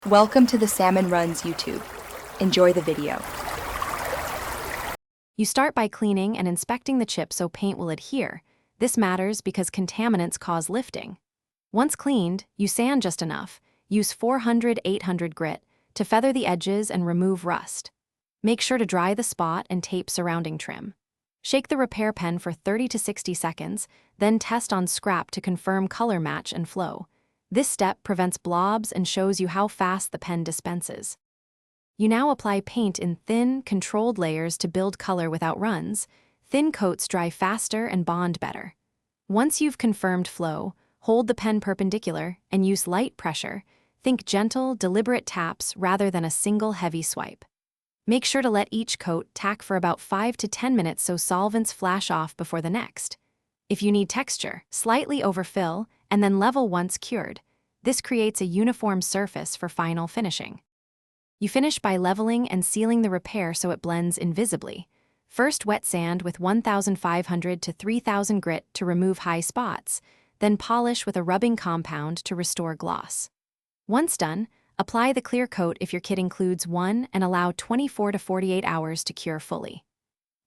Welcome to the Salmon Runs YouTube. Enjoy the video. You start by cleaning and inspecting the chip so paint will adhere. This matters because contaminants cause lifting. Once cleaned, you sand just enough. Use 400-800 grit to feather the edges and remove rust. Make sure to dry the spot and tape surrounding trim. Shake the repair pen for 30 to 60 seconds, then test on scrap to confirm color match and flow. This step prevents blobs and shows you how fast the pen dispenses. You now apply paint in thin, controlled layers to build color without runs. Thin coats dry faster and bond better. Once you've confirmed flow, hold the pen perpendicular and use light pressure. Think gentle, deliberate taps rather than a single heavy swipe. Make sure to let each coat tack for about 5 to 10 minutes so solvents flash off before the next. If you need texture, slightly overfill and then level once cured. This creates a uniform surface for final finishing. You finish by leveling and sealing the repair so it blends invisibly. First wet sand with 1,500 to 3,000 grit to remove high spots, then polish with a rubbing compound to restore gloss. Once done, apply the clear coat if your kit includes one and allow 24 to 48 hours to cure fully.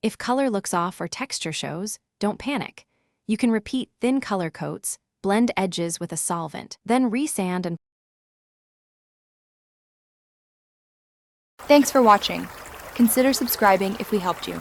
If color looks off or texture shows, don't panic. You can repeat thin color coats, blend edges with a solvent, then resand and... Thanks for watching. Consider subscribing if we helped you.